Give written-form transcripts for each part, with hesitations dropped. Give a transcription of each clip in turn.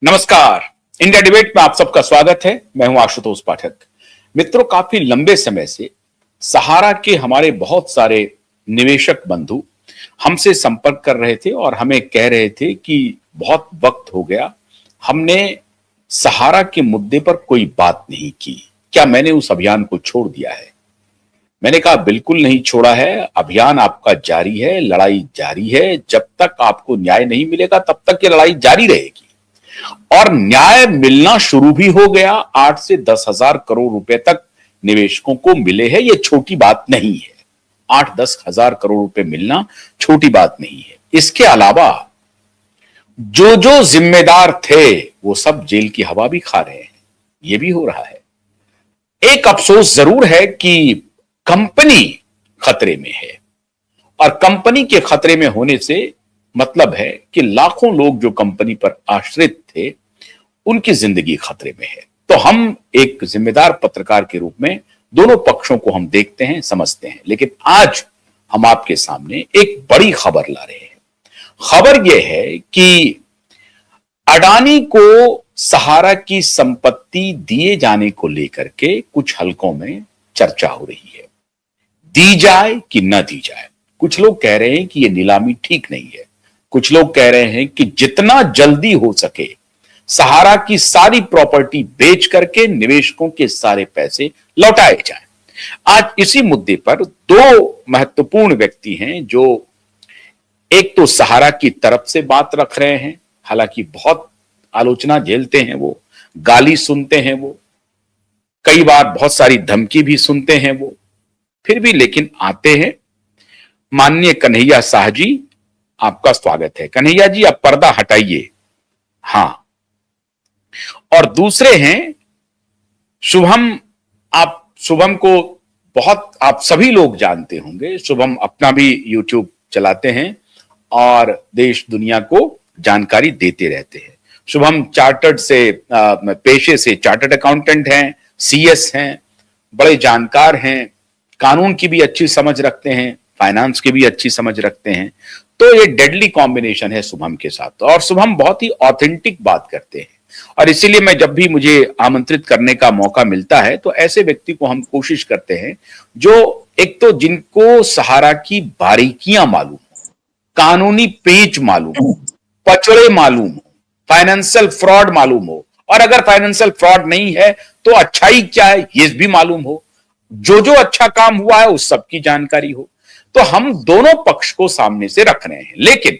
नमस्कार। India debate में आप सबका स्वागत है। मैं हूं आशुतोष पाठक। मित्रों, काफी लंबे समय से सहारा के हमारे बहुत सारे निवेशक बंधु हमसे संपर्क कर रहे थे और हमें कह रहे थे कि बहुत वक्त हो गया, हमने सहारा के मुद्दे पर कोई बात नहीं की। क्या मैंने उस अभियान को छोड़ दिया है? मैंने कहा बिल्कुल नहीं छोड़ा है। अभियान आपका जारी है, लड़ाई जारी है। जब तक आपको न्याय नहीं मिलेगा तब तक ये लड़ाई जारी रहेगी और न्याय मिलना शुरू भी हो गया। 8 से 10,000 करोड़ रुपए तक निवेशकों को मिले हैं। ये छोटी बात नहीं है। 8-10 हजार करोड़ रुपए मिलना छोटी बात नहीं है। इसके अलावा जो जो जिम्मेदार थे वो सब जेल की हवा भी खा रहे हैं। ये भी हो रहा है। एक अफसोस जरूर है कि कंपनी खतरे में है और कंपनी के खतरे में होने से मतलब है कि लाखों लोग जो कंपनी पर आश्रित थे उनकी जिंदगी खतरे में है। तो हम एक जिम्मेदार पत्रकार के रूप में दोनों पक्षों को हम देखते हैं, समझते हैं। लेकिन आज हम आपके सामने एक बड़ी खबर ला रहे हैं। खबर यह है कि अडानी को सहारा की संपत्ति दिए जाने को लेकर के कुछ हलकों में चर्चा हो रही है। दी जाए कि न दी जाए। कुछ लोग कह रहे हैं कि यह नीलामी ठीक नहीं है। कुछ लोग कह रहे हैं कि जितना जल्दी हो सके सहारा की सारी प्रॉपर्टी बेच करके निवेशकों के सारे पैसे लौटाए जाएं। आज इसी मुद्दे पर दो महत्वपूर्ण व्यक्ति हैं जो एक तो सहारा की तरफ से बात रख रहे हैं, हालांकि बहुत आलोचना झेलते हैं, वो गाली सुनते हैं, वो कई बार बहुत सारी धमकी भी सुनते हैं, वो फिर भी लेकिन आते हैं। माननीय कन्हैया शाह जी, आपका स्वागत है। कन्हैया जी, आप पर्दा हटाइए। हां, और दूसरे हैं शुभम। आप शुभम को बहुत आप सभी लोग जानते होंगे। शुभम अपना भी यूट्यूब चलाते हैं और देश दुनिया को जानकारी देते रहते हैं। शुभम चार्टर्ड से पेशे से चार्टर्ड अकाउंटेंट हैं, सीएस हैं, बड़े जानकार हैं, कानून की भी अच्छी समझ रखते हैं, फाइनेंस की भी अच्छी समझ रखते हैं। तो ये डेडली कॉम्बिनेशन है शुभम के साथ। और शुभम बहुत ही ऑथेंटिक बात करते हैं और इसीलिए मैं जब भी मुझे आमंत्रित करने का मौका मिलता है तो ऐसे व्यक्ति को हम कोशिश करते हैं जो एक तो जिनको सहारा की बारीकियां मालूम हो, कानूनी पेच मालूम हो, पचड़े मालूम हो, फाइनेंशियल फ्रॉड मालूम हो, और अगर फाइनेंशियल फ्रॉड नहीं है तो अच्छाई क्या है ये भी मालूम हो, जो जो अच्छा काम हुआ है उस सब की जानकारी हो। तो हम दोनों पक्ष को सामने से रख रहे हैं। लेकिन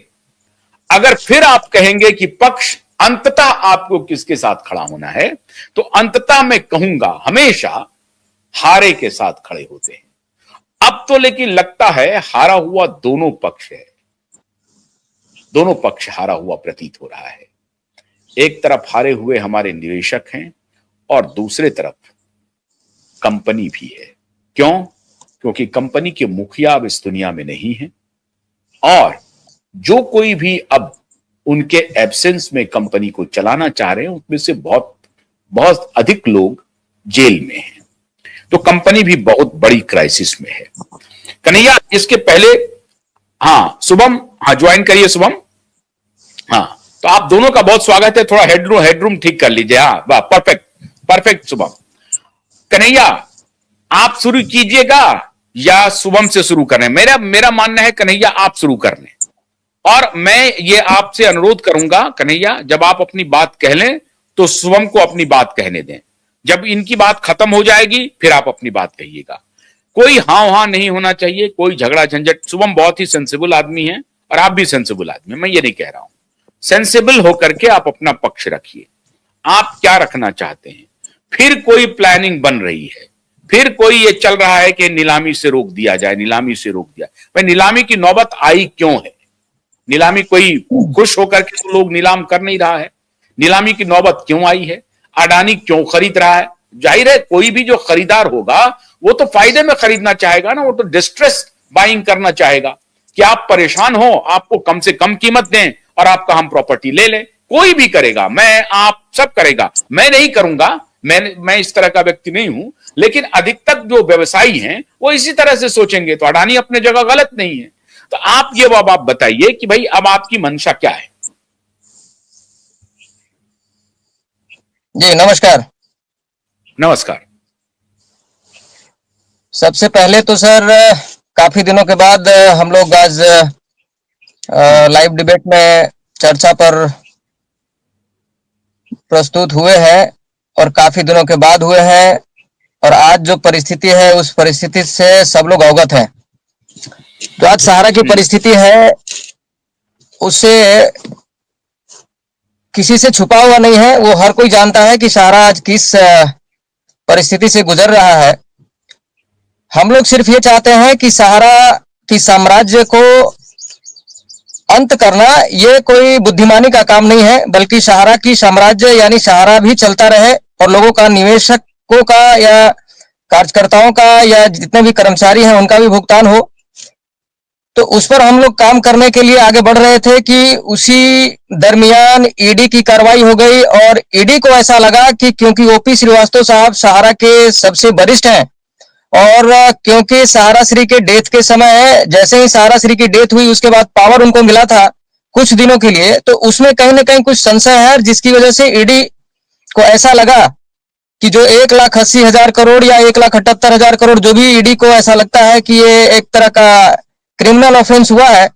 अगर फिर आप कहेंगे कि पक्ष अंततः आपको किसके साथ खड़ा होना है, तो अंततः मैं कहूंगा हमेशा हारे के साथ खड़े होते हैं। अब तो लेकिन लगता है हारा हुआ दोनों पक्ष है। दोनों पक्ष हारा हुआ प्रतीत हो रहा है। एक तरफ हारे हुए हमारे निवेशक हैं और दूसरे तरफ कंपनी भी है। क्यों? क्योंकि कंपनी के मुखिया अब इस दुनिया में नहीं है और जो कोई भी अब उनके एब्सेंस में कंपनी को चलाना चाह रहे हैं उसमें से बहुत बहुत अधिक लोग जेल में हैं। तो कंपनी भी बहुत बड़ी क्राइसिस में है। कन्हैया, इसके पहले हाँ शुभम, हाँ ज्वाइन करिए शुभम। हाँ, तो आप दोनों का बहुत स्वागत है। थोड़ा हेडरूम ठीक कर लीजिए। हाँ वाह, परफेक्ट परफेक्ट। शुभम, कन्हैया आप शुरू कीजिएगा या शुभम से शुरू करें? मेरा मानना है कन्हैया आप शुरू कर लें और मैं ये आपसे अनुरोध करूंगा कन्हैया, जब आप अपनी बात कह लें तो शुभम को अपनी बात कहने दें। जब इनकी बात खत्म हो जाएगी फिर आप अपनी बात कहिएगा। कोई हाँ नहीं होना चाहिए, कोई झगड़ा झंझट। शुभम बहुत ही सेंसिबल आदमी है और आप भी सेंसिबल आदमी, मैं ये नहीं कह रहा हूं। सेंसिबल होकर के आप अपना पक्ष रखिए। आप क्या रखना चाहते हैं? फिर कोई प्लानिंग बन रही है, फिर कोई ये चल रहा है कि नीलामी से रोक दिया जाए, नीलामी से रोक दिया। भाई नीलामी की नौबत आई क्यों है? नीलामी कोई खुश होकर के तो लोग नीलाम कर नहीं रहा है। नीलामी की नौबत क्यों आई है? अडानी क्यों खरीद रहा है? जाहिर है कोई भी जो खरीदार होगा वो तो फायदे में खरीदना चाहेगा ना, वो तो डिस्ट्रेस बाइंग करना चाहेगा कि आप परेशान हो, आपको कम से कम कीमत दें और आपका हम प्रॉपर्टी ले लें। कोई भी करेगा, मैं आप सब करेगा, मैं नहीं करूंगा, मैं इस तरह का व्यक्ति नहीं हूं। लेकिन अधिकतर जो व्यवसायी हैं वो इसी तरह से सोचेंगे। तो अडानी अपने जगह गलत नहीं है। तो आप ये अब आप बताइए कि भाई अब आपकी मंशा क्या है? जी नमस्कार। नमस्कार। सबसे पहले तो सर काफी दिनों के बाद हम लोग आज लाइव डिबेट में चर्चा पर प्रस्तुत हुए हैं और काफी दिनों के बाद हुए हैं और आज जो परिस्थिति है उस परिस्थिति से सब लोग अवगत हैं। तो आज सहारा की परिस्थिति है उससे किसी से छुपा हुआ नहीं है, वो हर कोई जानता है कि सहारा आज किस परिस्थिति से गुजर रहा है। हम लोग सिर्फ ये चाहते हैं कि सहारा की साम्राज्य को अंत करना ये कोई बुद्धिमानी का काम नहीं है, बल्कि सहारा की साम्राज्य यानी सहारा भी चलता रहे और लोगों का, निवेशकों का या कार्यकर्ताओं का या जितने भी कर्मचारी हैं उनका भी भुगतान हो। तो उस पर हम लोग काम करने के लिए आगे बढ़ रहे थे कि उसी दरमियान ईडी की कार्रवाई हो गई और ईडी को ऐसा लगा कि क्योंकि ओपी श्रीवास्तव साहब सहारा के सबसे वरिष्ठ हैं और क्योंकि सहारा श्री के डेथ के समय, जैसे ही सहारा श्री की डेथ हुई उसके बाद पावर उनको मिला था कुछ दिनों के लिए, तो उसमें कहीं ना कहीं कुछ संशय है, जिसकी वजह से ईडी को ऐसा लगा कि जो 1,80,000 करोड़ या 1,78,000 करोड़, जो भी ईडी को ऐसा लगता है कि ये एक तरह का क्रिमिनल ऑफेंस हुआ है।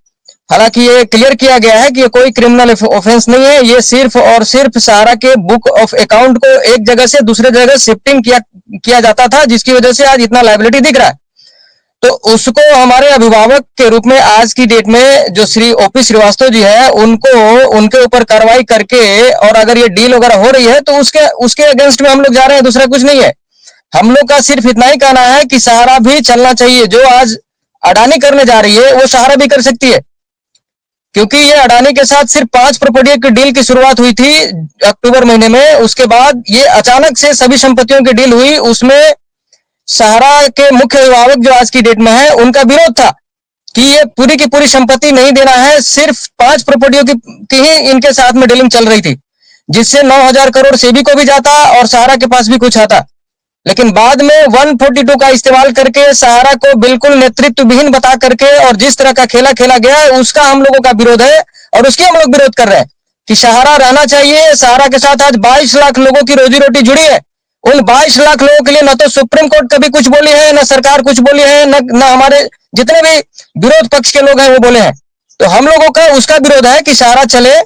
हालांकि ये क्लियर किया गया है कि ये कोई क्रिमिनल ऑफेंस नहीं है, ये सिर्फ और सिर्फ सहारा के बुक ऑफ अकाउंट को एक जगह से दूसरे जगह शिफ्टिंग किया जाता था, जिसकी वजह से आज इतना लायबिलिटी दिख रहा है। तो उसको हमारे अभिभावक के रूप में आज की डेट में जो श्री ओपी श्रीवास्तव जी है उनको, उनके ऊपर कार्रवाई करके, और अगर ये डील वगैरह हो रही है तो उसके अगेंस्ट में हम लोग जा रहे हैं, दूसरा कुछ नहीं है। हम लोग का सिर्फ इतना ही कहना है कि सहारा भी चलना चाहिए। जो आज अडानी करने जा रही है वो सहारा भी कर सकती है, क्योंकि ये अडानी के साथ सिर्फ 5 प्रॉपर्टी की डील की शुरुआत हुई थी अक्टूबर महीने में। उसके बाद ये अचानक से सभी संपत्तियों की डील हुई। उसमें सहारा के मुख्य अभिभावक जो आज की डेट में है उनका विरोध था कि ये पूरी की पूरी संपत्ति नहीं देना है, सिर्फ 5 प्रॉपर्टियों की ही इनके साथ में डीलिंग चल रही थी, जिससे 9,000 करोड़ सेबी को भी जाता और सहारा के पास भी कुछ आता। लेकिन बाद में 142 का इस्तेमाल करके सहारा को बिल्कुल नेतृत्व विहीन बता करके और जिस तरह का खेला खेला गया है उसका हम लोगों का विरोध है और उसकी हम लोग विरोध कर रहे हैं कि सहारा रहना चाहिए। सहारा के साथ आज 22 लाख लोगों की रोजी रोटी जुड़ी है। उन 22 लाख लोगों के लिए न तो सुप्रीम कोर्ट कभी कुछ बोली है, न सरकार कुछ बोली है, न हमारे जितने भी विरोध पक्ष के लोग हैं वो बोले हैं। तो हम लोगों का उसका विरोध है कि सहारा चले।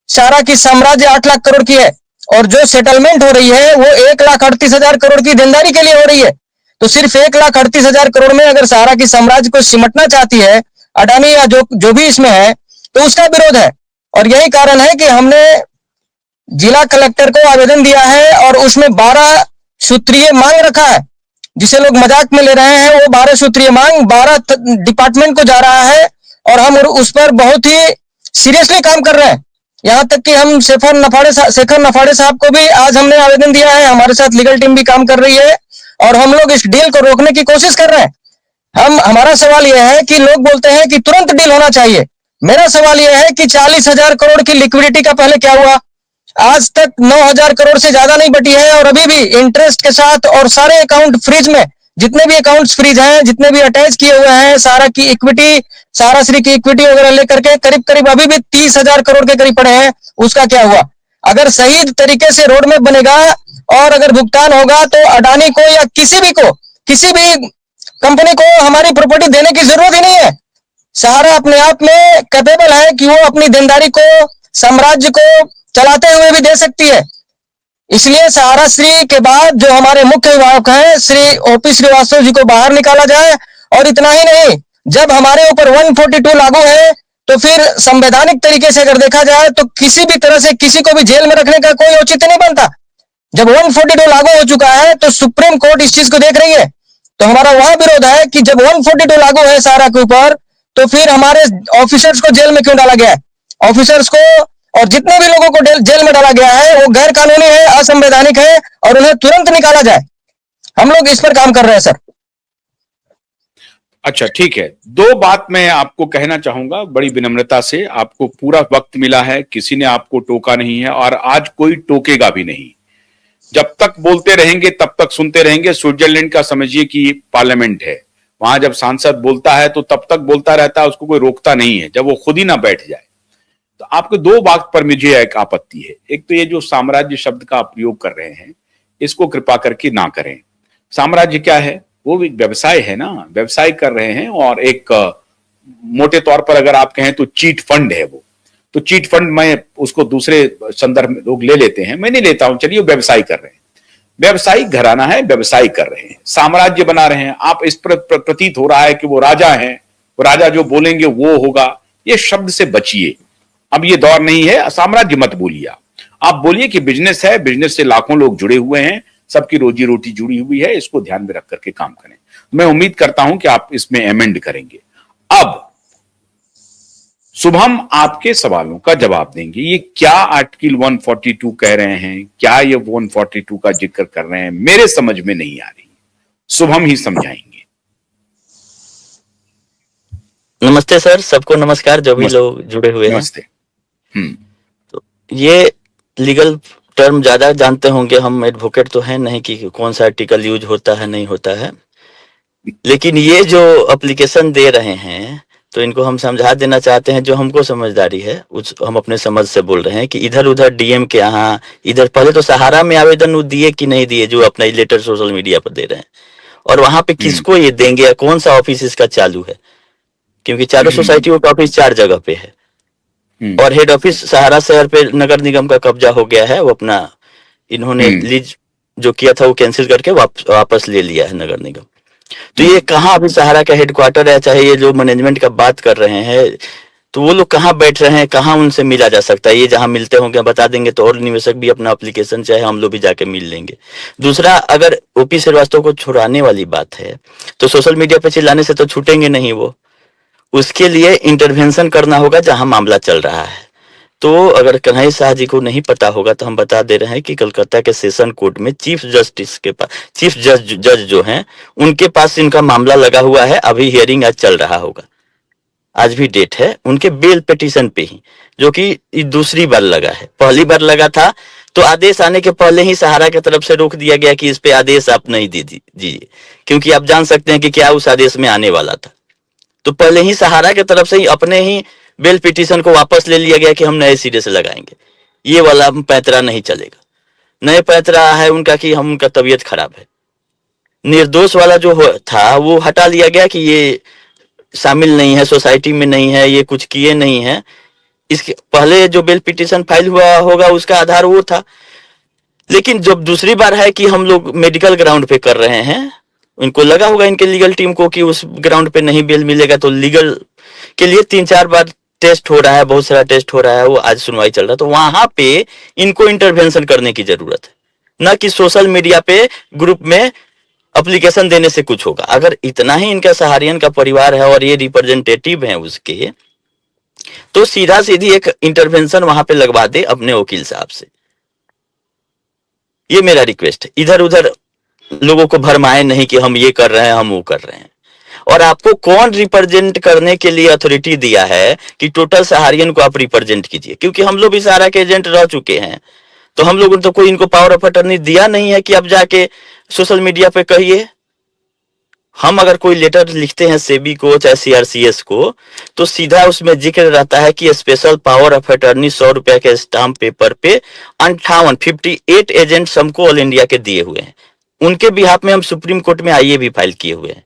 सहारा की साम्राज्य 8 लाख करोड़ की है और जो सेटलमेंट हो रही है वो 1,38,000 करोड़ की देनदारी के लिए हो रही है। तो सिर्फ 1,38,000 करोड़ में अगर सहारा की साम्राज्य को सिमटना चाहती है अडानी या जो भी इसमें है, तो उसका विरोध है। और यही कारण है कि हमने जिला कलेक्टर को आवेदन दिया है और उसमें 12 सूत्रीय मांग रखा है, जिसे लोग मजाक में ले रहे हैं। वो 12 सूत्रीय मांग 12 डिपार्टमेंट को जा रहा है और हम उस पर बहुत ही सीरियसली काम कर रहे हैं। यहां तक कि हम शेखर नफाड़े साहब को भी आज हमने आवेदन दिया है। हमारे साथ लीगल टीम भी काम कर रही है और हम लोग इस डील को रोकने की कोशिश कर रहे हैं। हमारा सवाल यह है कि लोग बोलते हैं कि तुरंत डील होना चाहिए। मेरा सवाल यह है कि 40,000 करोड़ की लिक्विडिटी का पहले क्या हुआ? आज तक 9,000 करोड़ से ज्यादा नहीं बटी है और अभी भी इंटरेस्ट के साथ और सारे अकाउंट फ्रीज में, जितने भी अकाउंट्स फ्रीज हैं, जितने भी अटैच किए हुए हैं, सहारा की इक्विटी, सहारा श्री की इक्विटी वगैरह लेकर के करीब करीब अभी भी 30,000 करोड़ के करीब पड़े हैं। उसका क्या हुआ? अगर सही तरीके से रोड मैप बनेगा और अगर भुगतान होगा तो अडानी को या किसी भी कंपनी को हमारी प्रॉपर्टी देने की जरूरत ही नहीं है। सहारा अपने आप में कैपेबल है कि वो अपनी देनदारी को, साम्राज्य को चलाते हुए भी दे सकती है। इसलिए सहारा श्री के बाद जो हमारे मुख्य अभिभावक हैं श्री ओपी श्रीवास्तव जी को बाहर निकाला जाए। और इतना ही नहीं, जब हमारे ऊपर 142 लागू है तो फिर संवैधानिक तरीके से अगर देखा जाए तो किसी भी तरह से किसी को भी जेल में रखने का कोई औचित्य नहीं बनता। जब 142 लागू हो चुका है तो सुप्रीम कोर्ट इस चीज को देख रही है। तो हमारा वहां विरोध है कि जब 142 लागू है सहारा के ऊपर तो फिर हमारे ऑफिसर्स को जेल में क्यों डाला गया है? ऑफिसर्स को और जितने भी लोगों को जेल में डाला गया है वो गैर कानूनी है, असंवैधानिक है और उन्हें तुरंत निकाला जाए। हम लोग इस पर काम कर रहे हैं सर। अच्छा, ठीक है। 2 बात मैं आपको कहना चाहूंगा बड़ी विनम्रता से। आपको पूरा वक्त मिला है, किसी ने आपको टोका नहीं है और आज कोई टोकेगा भी नहीं। जब तक बोलते रहेंगे तब तक सुनते रहेंगे। स्विट्जरलैंड का समझिए कि पार्लियामेंट है, वहां जब सांसद बोलता है तो तब तक बोलता रहता है, उसको कोई रोकता नहीं है जब वो खुद ही ना बैठ जाए। तो आपके दो बात पर मुझे एक आपत्ति है। एक तो ये जो साम्राज्य शब्द का आप प्रयोग कर रहे हैं, इसको कृपा करके ना करें। साम्राज्य क्या है? वो भी व्यवसाय है ना, व्यवसाय कर रहे हैं। और एक मोटे तौर पर अगर आप कहें तो चीट फंड है वो। तो चीट फंड मैं उसको दूसरे संदर्भ में लोग ले लेते हैं, मैं नहीं लेता हूं। चलिए, व्यवसाय कर रहे हैं, व्यवसायिक घराना है, व्यवसाय कर रहे हैं, साम्राज्य बना रहे हैं। आप इस पर प्रतीत हो रहा है कि वो राजा हैं, वो राजा जो बोलेंगे वो होगा। ये शब्द से बचिए, अब ये दौर नहीं है। साम्राज्य मत बोलिए, आप बोलिए कि बिजनेस है, बिजनेस से लाखों लोग जुड़े हुए हैं, सबकी रोजी रोटी जुड़ी हुई है। इसको ध्यान में रख करके काम करें। मैं उम्मीद करता हूं कि आप इसमें अमेंड करेंगे। अब शुभम आपके सवालों का जवाब देंगे। ये क्या आर्टिकल 142 कह रहे हैं, क्या ये 142 का जिक्र कर रहे हैं, मेरे समझ में नहीं आ रही। शुभम ही समझाएंगे। नमस्ते सर, सबको नमस्कार जो भी लोग जुड़े हुए हैं। नमस्ते। तो ये लीगल टर्म ज्यादा जानते होंगे, हम एडवोकेट तो हैं नहीं कि कौन सा आर्टिकल यूज होता है नहीं होता है। लेकिन ये जो एप्लीकेशन दे रहे हैं तो इनको हम समझा देना चाहते हैं, जो हमको समझदारी है उस हम अपने समझ से बोल रहे हैं कि इधर उधर डीएम के यहाँ इधर पहले तो सहारा में आवेदन वो दिए कि नहीं दिए, जो अपना लेटर सोशल मीडिया पर दे रहे हैं, और वहां पे किसको ये देंगे या कौन सा ऑफिस इसका चालू है, क्योंकि चारों सोसाइटियों का ऑफिस 4 जगह पे है और हेड ऑफिस सहारा शहर पे नगर निगम का कब्जा हो गया है। वो अपना इन्होंने लीज जो किया था वो कैंसिल करके वापस ले लिया है नगर निगम। तो ये कहाँ अभी सहारा का हेडक्वार्टर है, चाहे ये जो मैनेजमेंट का बात कर रहे हैं तो वो लोग कहाँ बैठ रहे हैं, कहाँ उनसे मिला जा सकता है। ये जहां मिलते होंगे बता देंगे तो और निवेशक भी अपना एप्लीकेशन चाहे हम लोग भी जाके मिल लेंगे। दूसरा, अगर ओपी श्रीवास्तव को छुड़ाने वाली बात है तो सोशल मीडिया पे चिल्लाने से तो छूटेंगे नहीं वो, उसके लिए इंटरवेंशन करना होगा जहां मामला चल रहा है। तो अगर कन्हैया शाह जी को नहीं पता होगा तो हम बता दे रहे हैं कि कलकत्ता के सेशन कोर्ट में चीफ जस्टिस के पास, चीफ जज जो हैं उनके पास इनका मामला लगा हुआ है। अभी हियरिंग आज चल रहा होगा, आज भी डेट है उनके बेल पिटीशन पे ही, जो कि दूसरी बार लगा है। पहली बार लगा था तो आदेश आने के पहले ही सहारा की तरफ से रोक दिया गया कि इस पे आदेश आप नहीं दीजिए, क्योंकि आप जान सकते हैं कि क्या उस आदेश में आने वाला था। तो पहले ही सहारा की तरफ से ही अपने ही बेल पिटीशन को वापस ले लिया गया कि हम नए सिरे से लगाएंगे, ये वाला पैंतरा नहीं चलेगा। नए पैंतरा है उनका कि हम उनका तबीयत खराब है। निर्दोष वाला जो था वो हटा लिया गया कि ये शामिल नहीं है, सोसाइटी में नहीं है, ये कुछ किए नहीं है। इसके पहले जो बेल पिटीशन फाइल हुआ होगा उसका आधार वो था। लेकिन जब दूसरी बार है कि हम लोग मेडिकल ग्राउंड पे कर रहे हैं, इनको लगा होगा इनके लीगल टीम को कि उस ग्राउंड पे नहीं बेल मिलेगा, तो लीगल के लिए 3-4 बार टेस्ट हो रहा है, बहुत सारा टेस्ट हो रहा है, वो आज सुनवाई चल रहा है। तो वहां पे इनको इंटरवेंशन करने की जरूरत है, न कि सोशल मीडिया पे ग्रुप में एप्लीकेशन देने से कुछ होगा। अगर इतना ही इनका सहारियन का परिवार है और ये रिप्रेजेंटेटिव हैं उसके, तो सीधा सीधी एक इंटरवेंशन वहां पे लगवा दे अपने वकील साहब से। ये मेरा रिक्वेस्ट है, इधर उधर लोगों को भरमाए नहीं कि हम ये कर रहे हैं हम वो कर रहे हैं। और आपको कौन रिप्रेजेंट करने के लिए अथॉरिटी दिया है कि टोटल सहारियन को आप रिप्रेजेंट कीजिए, क्योंकि हम लोग भी सहारा के एजेंट रह चुके हैं। तो हम लोगों ने तो कोई इनको पावर ऑफ अटर्नी दिया नहीं है कि आप जाके सोशल मीडिया पे कहिए। हम अगर कोई लेटर लिखते हैं सेबी को चाहे सीआरसीएस को, तो सीधा उसमें जिक्र रहता है कि स्पेशल पावर ऑफ अटर्नी 100 रुपया के स्टाम्प पेपर पे 58 एजेंट्स हमको ऑल इंडिया के दिए हुए हैं। उनके बिहाफ में हम सुप्रीम कोर्ट में आईए भी फाइल किए हुए हैं।